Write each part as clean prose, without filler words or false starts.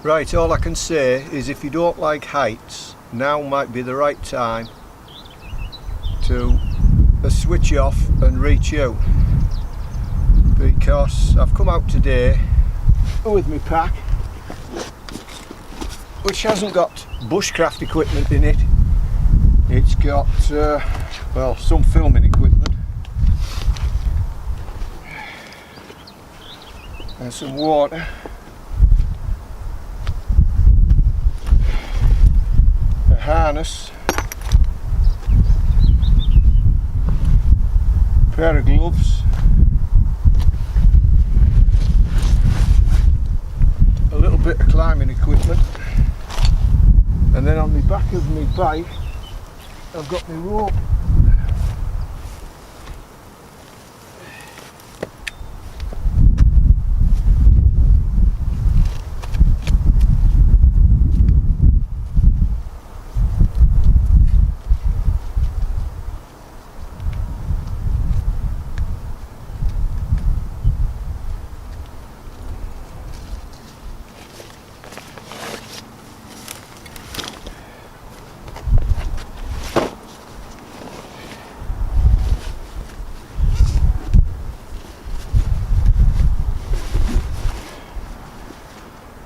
Right, all I can say is if you don't like heights, now might be the right time to switch off and reach out, because I've come out today with my pack, which hasn't got bushcraft equipment in it. It's got well, some filming equipment and some water, a harness, a pair of gloves, a little bit of climbing equipment, and then on the back of my bike I've got my rope.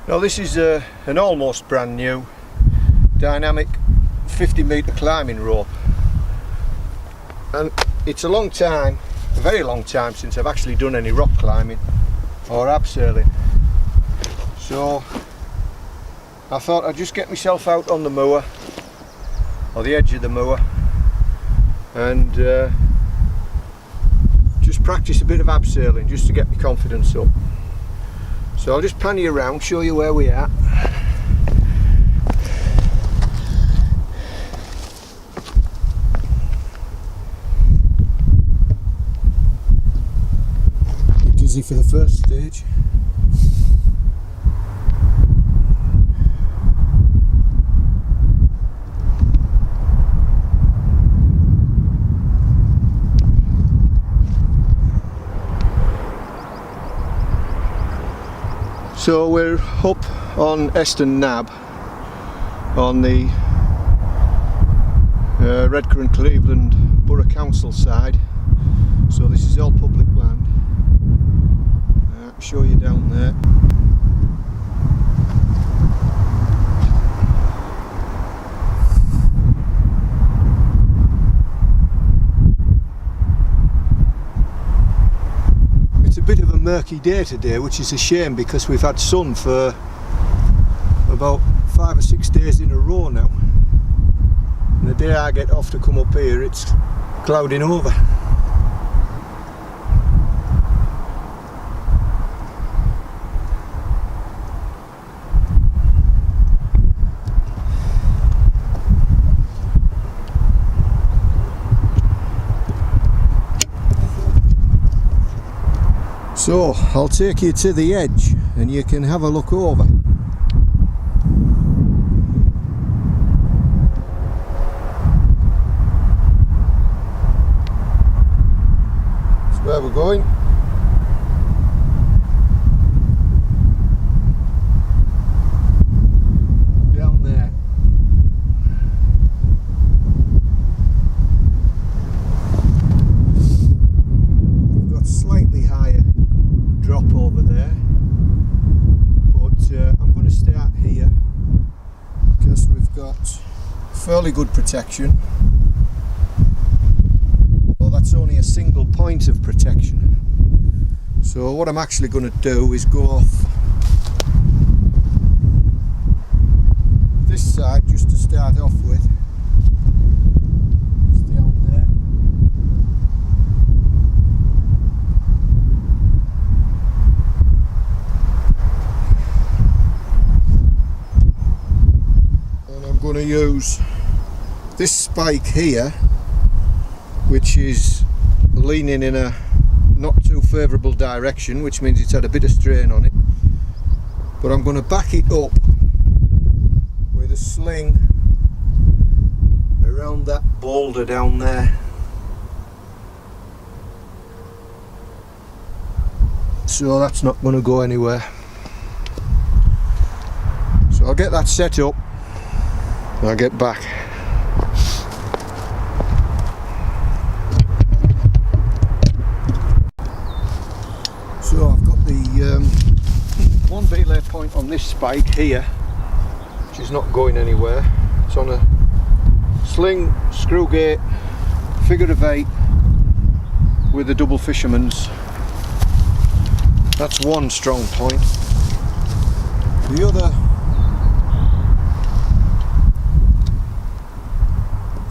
Now this is an almost brand new dynamic 50 metre climbing rope, and it's a long time, a very long time since I've actually done any rock climbing or abseiling, so I thought I'd just get myself out on the moor, or the edge of the moor, and just practice a bit of abseiling just to get my confidence up. So I'll just pan you around, show you where we are. Get dizzy for the first stage. So we're up on Eston Nab on the Redcar Cleveland Borough Council side, so this is all public land. I'll show you down there. Bit of a murky day today, which is a shame because we've had sun for about 5 or 6 days in a row now, and the day I get off to come up here it's clouding over. So I'll take you to the edge and you can have a look over. That's where we're going. Down there. We've got slightly higher drop over there, but I'm going to start here because we've got fairly good protection. Well, that's only a single point of protection, so what I'm actually going to do is go off this side just to start off with. Going to use this spike here, which is leaning in a not too favourable direction, which means it's had a bit of strain on it, but I'm going to back it up with a sling around that boulder down there. So that's not going to go anywhere. get that set up and I'll get back. So I've got the one belay point on this spike here, which is not going anywhere. It's on a sling screw gate figure of 8 with a double fisherman's. That's one strong point. The other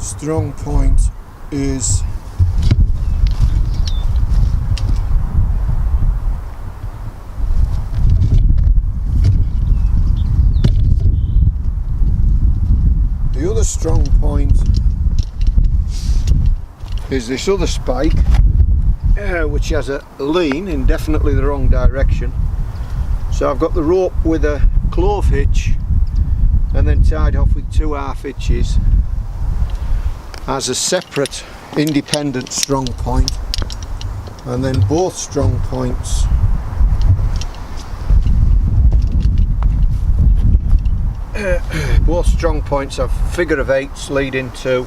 strong point is strong point is this other spike, which has a lean in definitely the wrong direction. So I've got the rope with a clove hitch and then tied off with 2 half hitches as a separate independent strong point, and then both strong points have figure of 8s leading to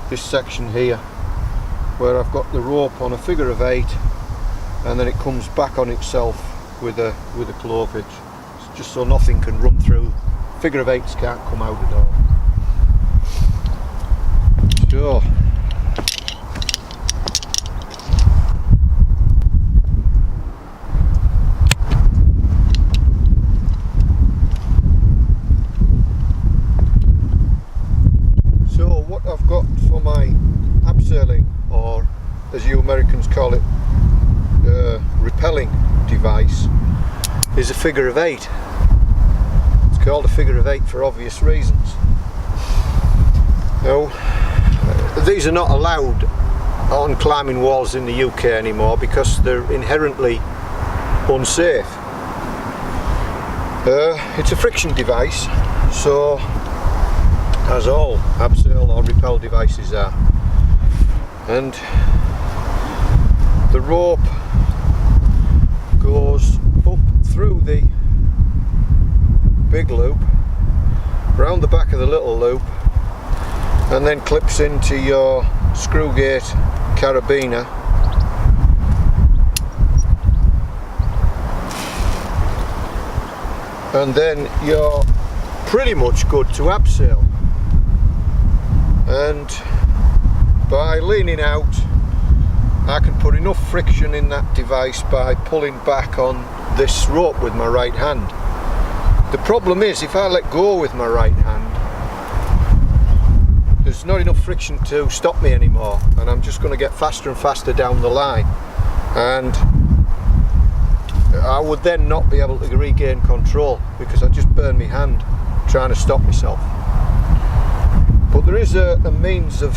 this section here, where I've got the rope on a figure of 8 and then it comes back on itself with a clove hitch. It's just so nothing can run through. Figure of 8s can't come out at all. So what I've got for my abseiling, or as you Americans call it, rappelling device, is a figure of 8. It's called a figure of 8 for obvious reasons. Now, these are not allowed on climbing walls in the UK anymore because they're inherently unsafe. It's a friction device, so as all abseil or rappel devices are, and the rope goes up through the big loop, round the back of the little loop, and then clips into your screw gate carabiner, and then you're pretty much good to abseil. And by leaning out, I can put enough friction in that device by pulling back on this rope with my right hand. The problem is, if I let go with my right hand, there's not enough friction to stop me anymore, and I'm just going to get faster and faster down the line, and I would then not be able to regain control because I just burn my hand trying to stop myself. But there is a means of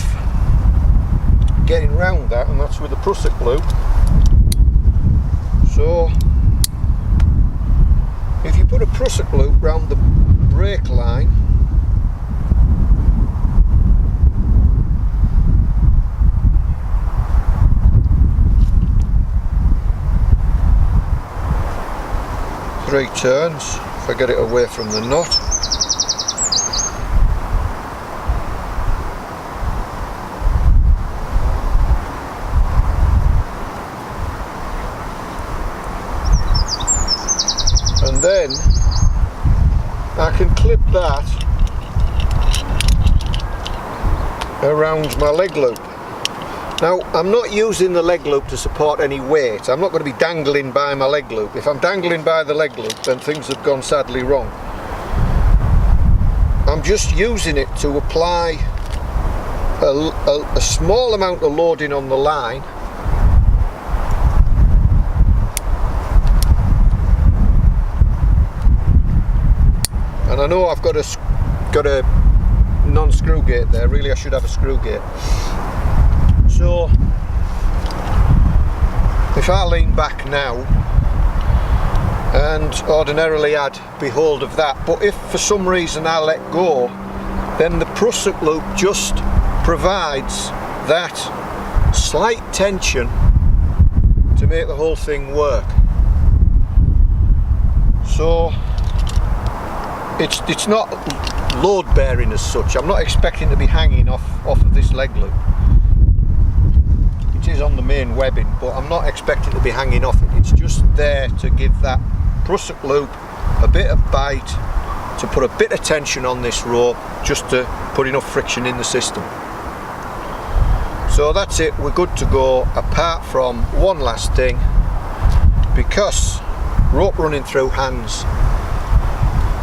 getting around that, and that's with a prusik loop. So if you put a prusik loop round the brake line, three turns, if I get it away from the knot, and then I can clip that around my leg loop. Now, I'm not using the leg loop to support any weight. I'm not going to be dangling by my leg loop. If I'm dangling by the leg loop, then things have gone sadly wrong. I'm just using it to apply a small amount of loading on the line, and I know I've got a non-screw gate there. Really, I should have a screw gate. So if I lean back now, and ordinarily I'd be hold of that, but if for some reason I let go, then the prusik loop just provides that slight tension to make the whole thing work. So it's not load bearing as such. I'm not expecting to be hanging off of this leg loop. It is on the main webbing, but I'm not expecting to be hanging off it. It's just there to give that prusik loop a bit of bite, to put a bit of tension on this rope, just to put enough friction in the system. So that's it, we're good to go, apart from one last thing, because rope running through hands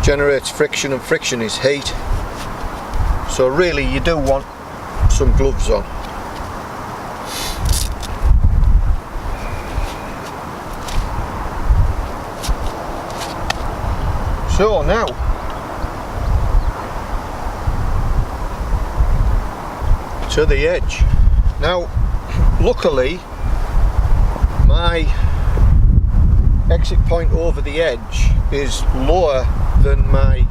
generates friction, and friction is heat, so really you do want some gloves on. So now to the edge. Now luckily my exit point over the edge is lower than my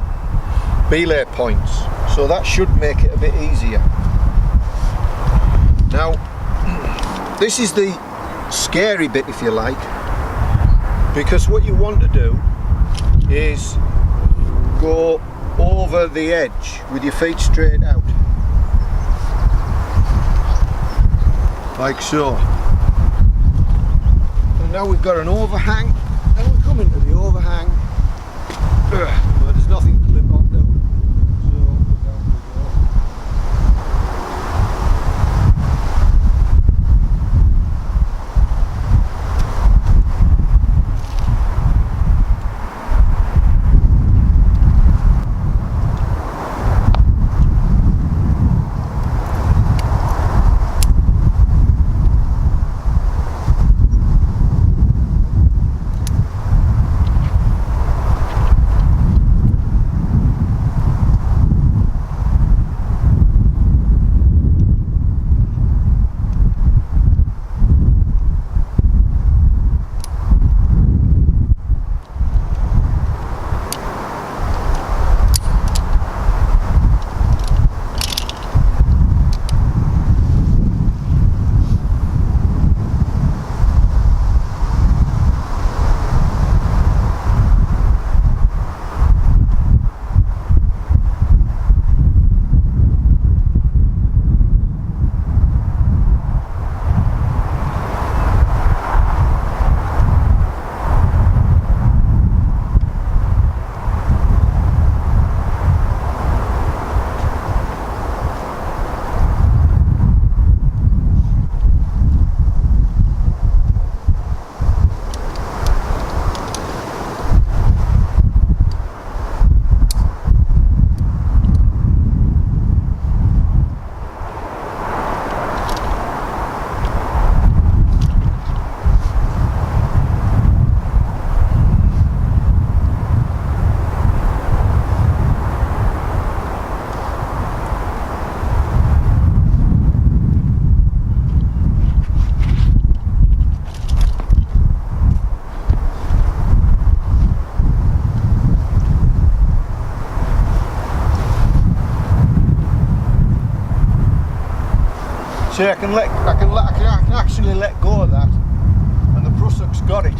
belay points, so that should make it a bit easier. Now this is the scary bit, if you like, because what you want to do is go over the edge with your feet straight out, like so. And now we've got an overhang, and we come into the overhang where there's nothing to clip on now. So down we go. See, I can actually let go of that, and the prusik's got it.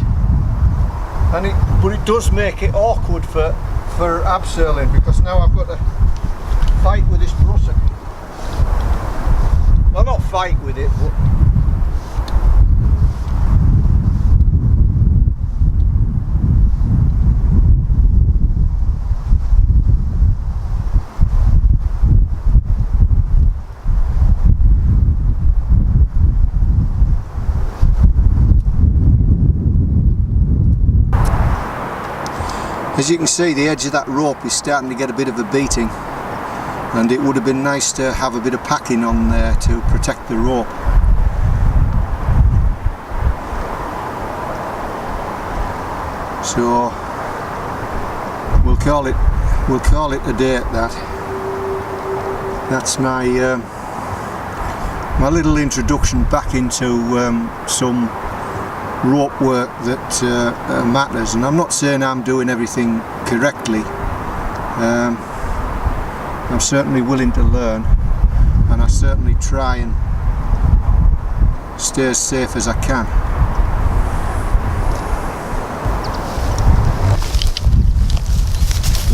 But it does make it awkward for abseiling, because now I've got to fight with this prusik. Well, not fight with it, but as you can see, the edge of that rope is starting to get a bit of a beating, and it would have been nice to have a bit of packing on there to protect the rope. So we'll call it a day at that. That's my my little introduction back into some rope work that matters, and I'm not saying I'm doing everything correctly. I'm certainly willing to learn, and I certainly try and stay as safe as I can.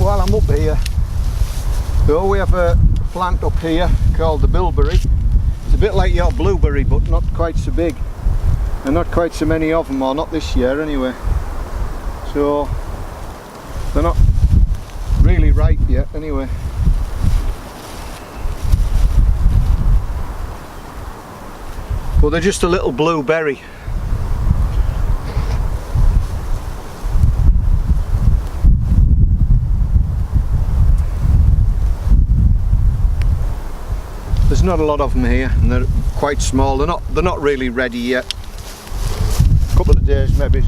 while I'm up here, though, we have a plant up here called the bilberry. It's a bit like your blueberry, but not quite so big, and not quite so many of them, or not this year anyway. So they're not really ripe yet anyway. But they're just a little blueberry. There's not a lot of them here, and they're quite small. They're not really ready yet. A couple of days maybe.